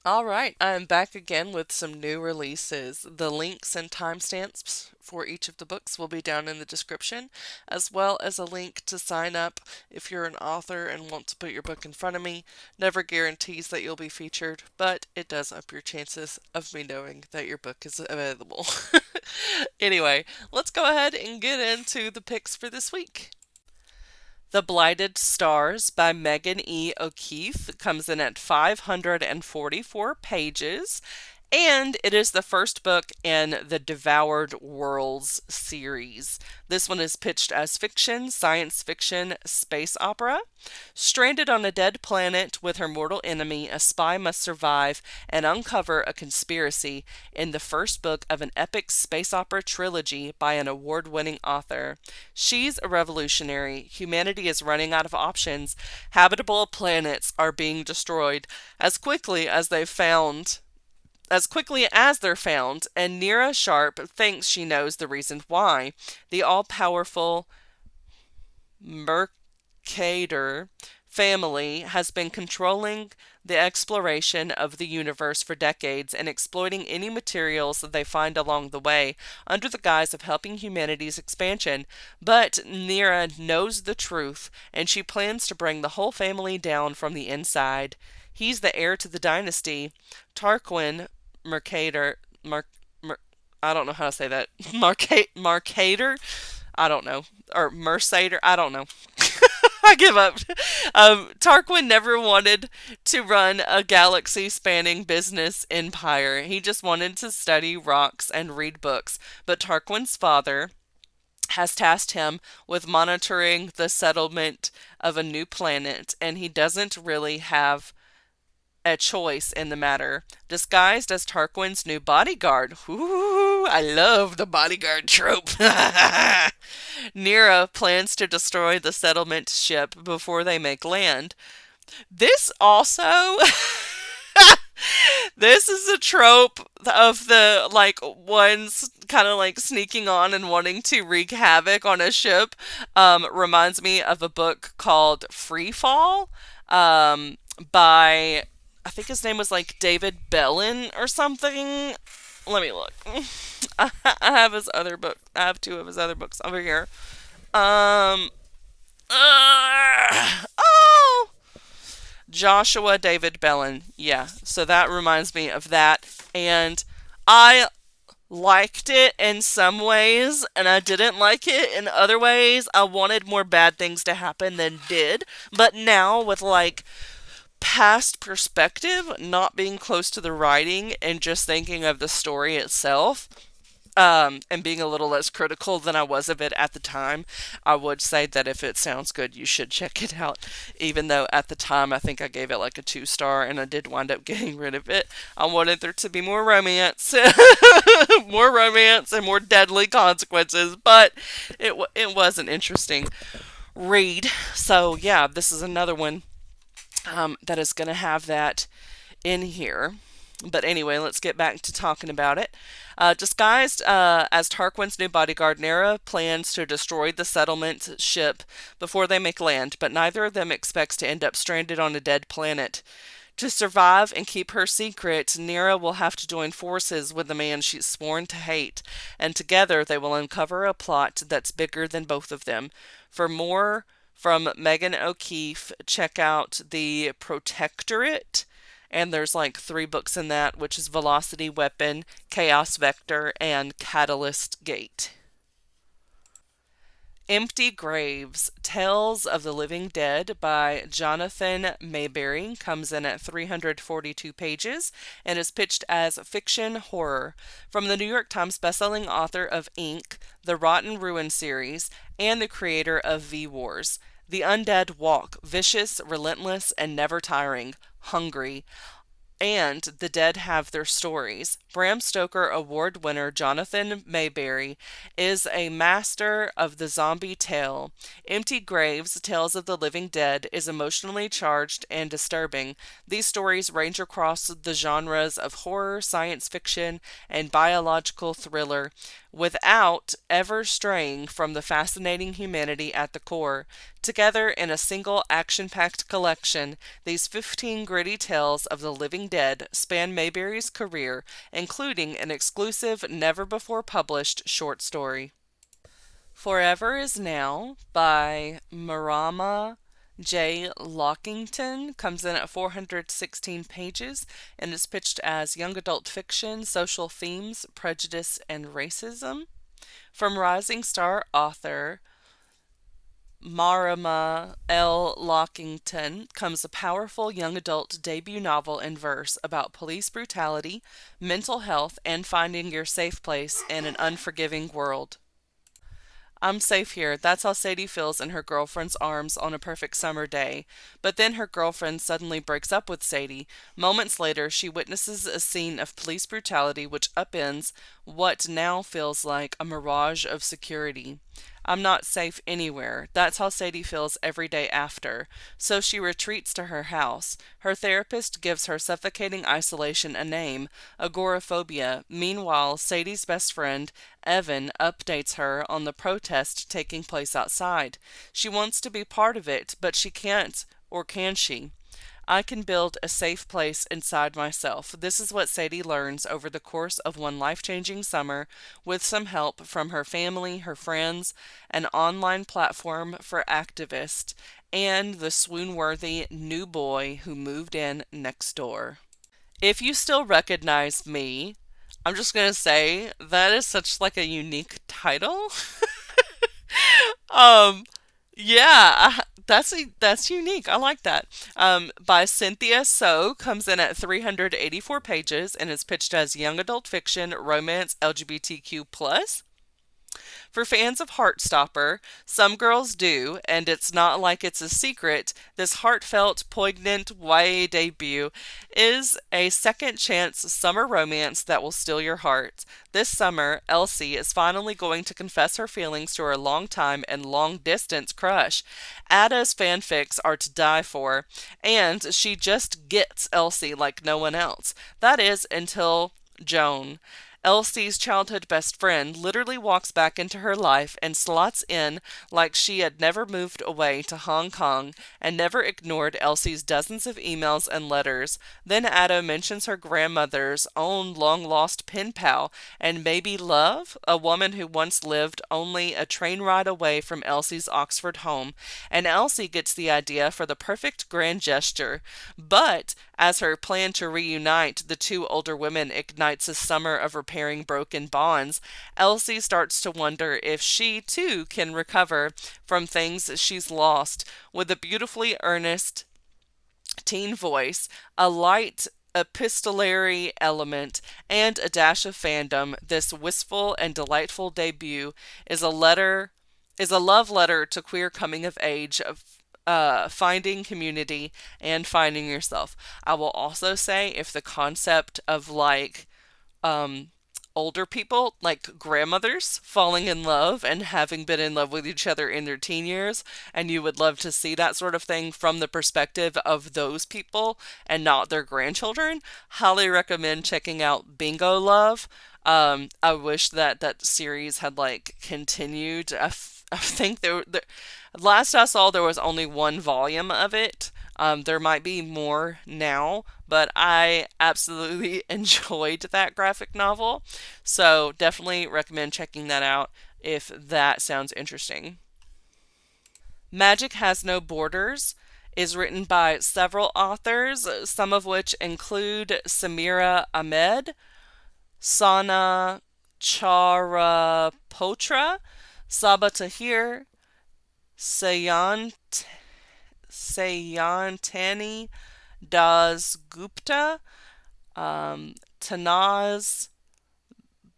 All right, I'm back again with some new releases. The links and timestamps for each of the books will be down in the description, as well as a link to sign up if you're an author and want to put your book in front of me. Never guarantees that you'll be featured, but it does up your chances of me knowing that your book is available. Anyway, let's go ahead and get into the picks for this week. The Blighted Stars by Megan E. O'Keefe comes in at 544 pages, and it is the first book in the Devoured Worlds series. This one is pitched as fiction, science fiction, space opera. Stranded on a dead planet with her mortal enemy, a spy must survive and uncover a conspiracy in the first book of an epic space opera trilogy by an award-winning author. She's a revolutionary. Humanity is running out of options. Habitable planets are being destroyed as quickly as they're found, and Nira Sharp thinks she knows the reason why. The all-powerful Mercator family has been controlling the exploration of the universe for decades and exploiting any materials that they find along the way under the guise of helping humanity's expansion. But Nira knows the truth, and she plans to bring the whole family down from the inside. He's the heir to the dynasty. Tarquin Mercator, I don't know how to say that. Mercator? I don't know. Or Mercator? I don't know. I give up. Tarquin never wanted to run a galaxy spanning business empire. He just wanted to study rocks and read books. But Tarquin's father has tasked him with monitoring the settlement of a new planet, and he doesn't really have a choice in the matter. Disguised as Tarquin's new bodyguard. Ooh, I love the bodyguard trope. Nira plans to destroy the settlement ship before they make land. This also this is a trope of the like ones kind of like sneaking on and wanting to wreak havoc on a ship. Reminds me of a book called Free Fall, by I think his name was like David Bellin or something. Let me look. I have his other book. I have two of his other books over here. Um. Oh, Joshua David Bellin. Yeah. So that reminds me of that, and I liked it in some ways, and I didn't like it in other ways. I wanted more bad things to happen than did, but now with like past perspective, not being close to the writing and just thinking of the story itself, and being a little less critical than I was of it at the time, I would say that if it sounds good, you should check it out. Even though at the time I think I gave it like a 2 star, and I did wind up getting rid of it. I wanted there to be more romance, more romance, and more deadly consequences. But it was an interesting read. So yeah, this is another one that is going to have that in here. But anyway, let's get back to talking about it. Disguised as Tarquin's new bodyguard, Nera plans to destroy the settlement ship before they make land, but neither of them expects to end up stranded on a dead planet. To survive and keep her secret, Nera will have to join forces with the man she's sworn to hate, and together they will uncover a plot that's bigger than both of them. For more from Megan O'Keefe, check out The Protectorate, and there's like 3 books in that, which is Velocity Weapon, Chaos Vector, and Catalyst Gate. Empty Graves, Tales of the Living Dead by Jonathan Maberry comes in at 342 pages and is pitched as fiction horror. From the New York Times bestselling author of Ink, the Rotten Ruin series, and the creator of V-Wars. The undead walk, vicious, relentless, and never tiring, hungry. And the dead have their stories. Bram Stoker Award winner Jonathan Maberry is a master of the zombie tale. Empty Graves, Tales of the Living Dead is emotionally charged and disturbing. These stories range across the genres of horror, science fiction, and biological thriller, without ever straying from the fascinating humanity at the core. Together in a single action-packed collection, these 15 gritty tales of the living dead span Maberry's career, including an exclusive, never-before-published short story. Forever Is Now by Mariama J. Lockington comes in at 416 pages and is pitched as young adult fiction, social themes, prejudice, and racism. From rising star author Mariama L. Lockington comes a powerful young adult debut novel in verse about police brutality, mental health, and finding your safe place in an unforgiving world. I'm safe here. That's how Sadie feels in her girlfriend's arms on a perfect summer day. But then her girlfriend suddenly breaks up with Sadie. Moments later, she witnesses a scene of police brutality which upends what now feels like a mirage of security. I'm not safe anywhere. That's how Sadie feels every day after. So she retreats to her house. Her therapist gives her suffocating isolation a name, agoraphobia. Meanwhile, Sadie's best friend, Evan, updates her on the protest taking place outside. She wants to be part of it, but she can't, or can she? I can build a safe place inside myself. This is what Sadie learns over the course of one life-changing summer, with some help from her family, her friends, an online platform for activists, and the swoon-worthy new boy who moved in next door. If you still recognize me, I'm just gonna say that is such like a unique title. um, yeah, that's unique. I like that. By Cynthia comes in at 384 pages and is pitched as young adult fiction, romance, LGBTQ plus. For fans of Heartstopper, some girls do, and it's not like it's a secret, this heartfelt, poignant YA debut is a second chance summer romance that will steal your heart. This summer, Elsie is finally going to confess her feelings to her longtime and long-distance crush. Ada's fanfics are to die for, and she just gets Elsie like no one else. That is until Joan, Elsie's childhood best friend, literally walks back into her life and slots in like she had never moved away to Hong Kong and never ignored Elsie's dozens of emails and letters. Then Ada mentions her grandmother's own long-lost pen pal and maybe Love, a woman who once lived only a train ride away from Elsie's Oxford home, and Elsie gets the idea for the perfect grand gesture. But as her plan to reunite the two older women ignites a summer of repairing broken bonds, Elsie starts to wonder if she, too, can recover from things she's lost. With a beautifully earnest teen voice, a light epistolary element, and a dash of fandom, this wistful and delightful debut is a love letter to queer coming of age, of finding community and finding yourself. I will also say, if the concept of like older people, like grandmothers, falling in love and having been in love with each other in their teen years, and you would love to see that sort of thing from the perspective of those people and not their grandchildren, highly recommend checking out Bingo Love. I wish that that series had like continued. I think last I saw there was only one volume of it. There might be more now, but I absolutely enjoyed that graphic novel. So definitely recommend checking that out if that sounds interesting. Magic Has No Borders is written by several authors, some of which include Samira Ahmed, Sona Charaipotra, Saba Tahir, Sayantani Das Gupta, Tanaz,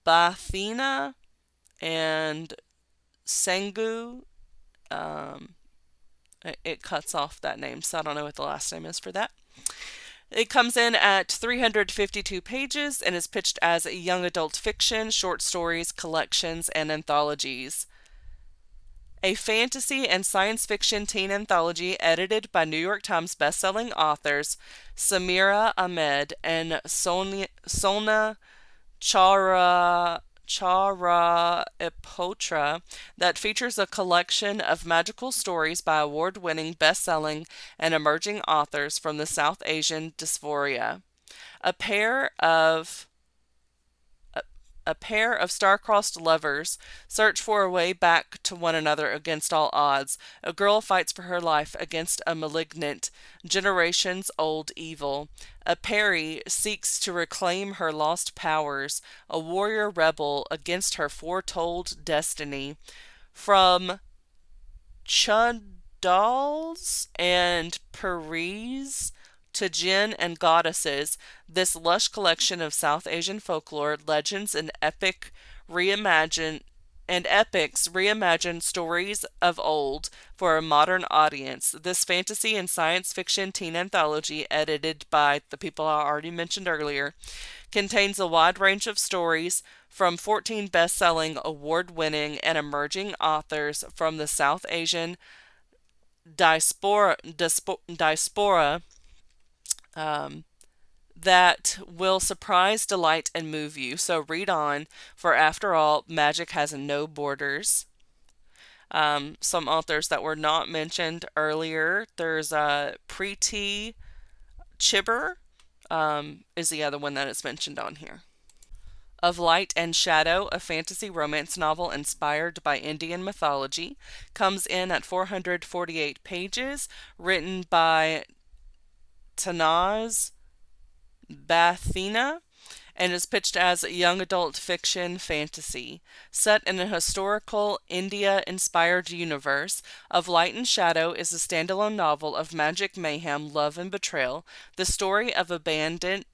Bhathena, and Sengu. It cuts off that name, so I don't know what the last name is for that. It comes in at 352 pages and is pitched as young adult fiction, short stories, collections, and anthologies. A fantasy and science fiction teen anthology edited by New York Times bestselling authors Samira Ahmed and Sona Charaipotra. Charaipotra that features a collection of magical stories by award-winning, best-selling, and emerging authors from the South Asian diaspora. A pair of a pair of star-crossed lovers search for a way back to one another against all odds. A girl fights for her life against a malignant, generations-old evil. A Peri seeks to reclaim her lost powers, a warrior rebel against her foretold destiny. From Chudals and Paris to Jinn and goddesses, this lush collection of South Asian folklore, legends, epics reimagine stories of old for a modern audience. This fantasy and science fiction teen anthology, edited by the people I already mentioned earlier, contains a wide range of stories from 14 best-selling, award-winning, and emerging authors from the South Asian diaspora um, that will surprise, delight, and move you. So read on, for after all, magic has no borders. Some authors that were not mentioned earlier. There's Preeti Chibber, is the other one that is mentioned on here. Of Light and Shadow, a fantasy romance novel inspired by Indian mythology, comes in at 448 pages, written by Tanaz, Bhathena, and is pitched as a young adult fiction fantasy. Set in a historical India-inspired universe, Of Light and Shadow is a standalone novel of magic, mayhem, love, and betrayal, the story of a bandit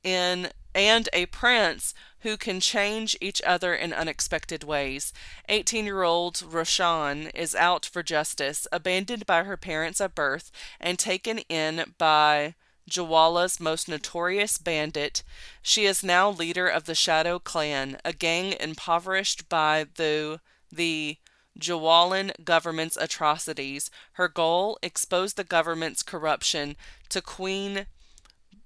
in and a prince who can change each other in unexpected ways. 18-year-old Roshan is out for justice, abandoned by her parents at birth, and taken in by Jawala's most notorious bandit. She is now leader of the Shadow Clan, a gang impoverished by the Jawalan government's atrocities. Her goal: expose the government's corruption to Queen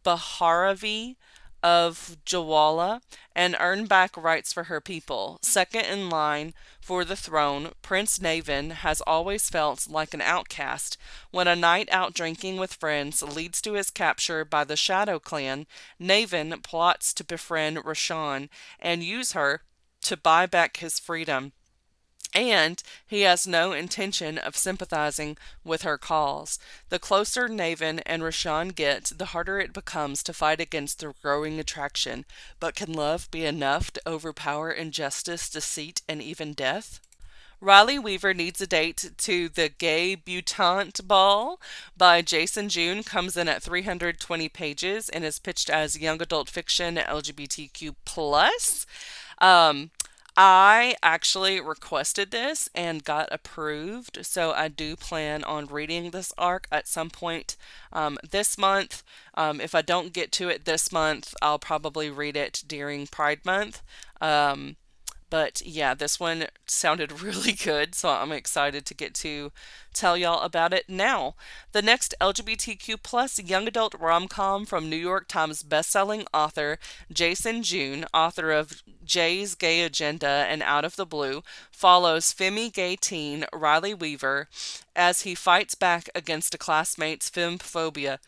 Baharavi of Jawala and earn back rights for her people. Second in line for the throne, Prince Navin has always felt like an outcast. When a night out drinking with friends leads to his capture by the Shadow Clan, Navin plots to befriend Roshan and use her to buy back his freedom. And he has no intention of sympathizing with her cause. The closer Navin and Roshan get, the harder it becomes to fight against their growing attraction. But can love be enough to overpower injustice, deceit, and even death? Riley Weaver Needs a Date to the Gaybutante Ball by Jason June comes in at 320 pages and is pitched as young adult fiction LGBTQ+. I actually requested this and got approved, so I do plan on reading this arc at some point this month. If I don't get to it this month, I'll probably read it during Pride Month. But yeah, this one sounded really good, so I'm excited to get to tell y'all about it now. The next LGBTQ plus young adult rom-com from New York Times bestselling author Jason June, author of Jay's Gay Agenda and Out of the Blue, follows femme gay teen Riley Weaver as he fights back against a classmate's femphobia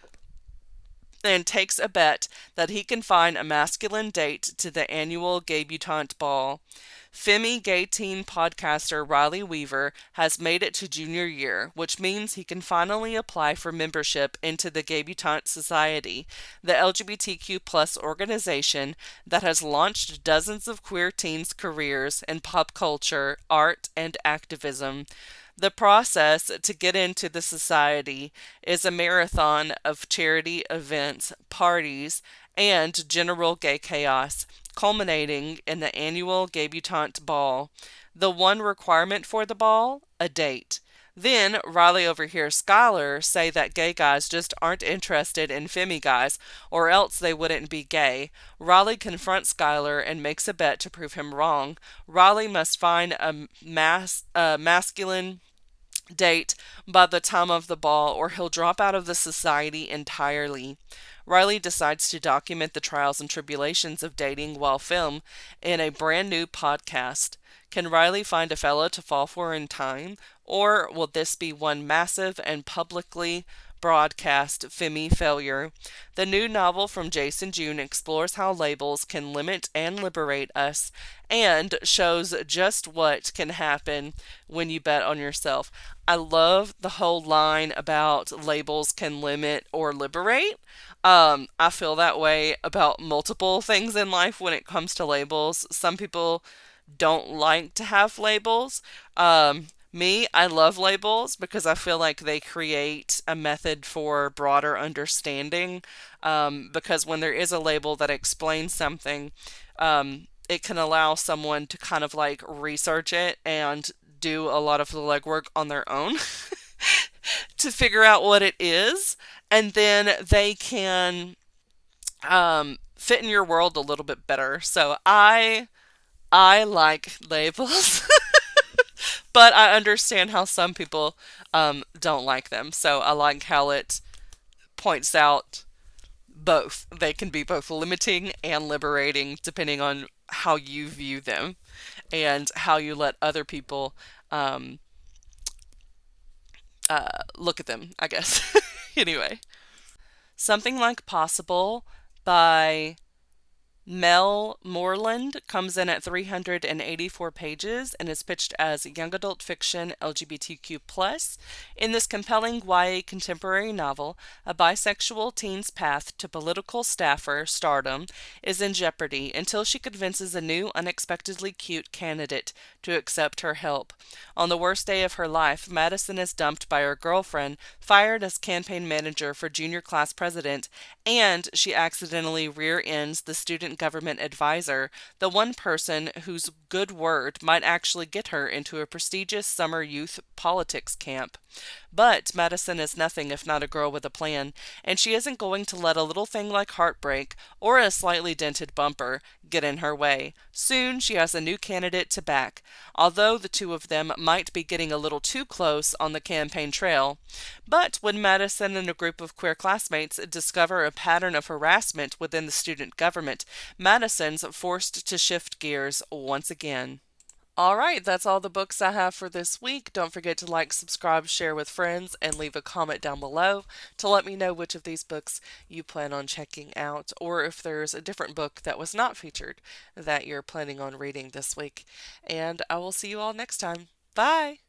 and takes a bet that he can find a masculine date to the annual Gaybutante Ball. Femme gay teen podcaster Riley Weaver has made it to junior year, which means he can finally apply for membership into the Gaybutante Society, the LGBTQ plus organization that has launched dozens of queer teens' careers in pop culture, art, and activism. The process to get into the society is a marathon of charity events, parties, and general gay chaos, culminating in the annual Gaybutante Ball. The one requirement for the ball? A date. Then Riley overhears Skylar say that gay guys just aren't interested in femme guys, or else they wouldn't be gay. Riley confronts Skylar and makes a bet to prove him wrong. Riley must find a masculine date by the time of the ball, or he'll drop out of the society entirely. Riley decides to document the trials and tribulations of dating while film in a brand new podcast. Can Riley find a fella to fall for in time, or will this be one massive and publicly broadcast Femi failure? The new novel from Jason June explores how labels can limit and liberate us, and shows just what can happen when you bet on yourself. I love the whole line about labels can limit or liberate. I feel that way about multiple things in life when it comes to labels. Some people don't like to have labels. Me, I love labels because I feel like they create a method for broader understanding. Because when there is a label that explains something, it can allow someone to kind of like research it and do a lot of the legwork on their own to figure out what it is. And then they can fit in your world a little bit better. So I like labels, but I understand how some people don't like them. So I like how it points out both. They can be both limiting and liberating depending on how you view them and how you let other people um, look at them, I guess. Anyway, Something Like Possible by Moreland comes in at 384 pages and is pitched as young adult fiction LGBTQ+. In this compelling YA contemporary novel, a bisexual teen's path to political staffer stardom is in jeopardy until she convinces a new, unexpectedly cute candidate to accept her help. On the worst day of her life, Madison is dumped by her girlfriend, fired as campaign manager for junior class president, and she accidentally rear-ends the student government advisor, the one person whose good word might actually get her into a prestigious summer youth politics camp. But Madison is nothing if not a girl with a plan, and she isn't going to let a little thing like heartbreak or a slightly dented bumper get in her way. Soon she has a new candidate to back, although the two of them might be getting a little too close on the campaign trail. But when Madison and a group of queer classmates discover a pattern of harassment within the student government, Madison's forced to shift gears once again. All right, that's all the books I have for this week. Don't forget to like, subscribe, share with friends, and leave a comment down below to let me know which of these books you plan on checking out, or if there's a different book that was not featured that you're planning on reading this week. And I will see you all next time. Bye!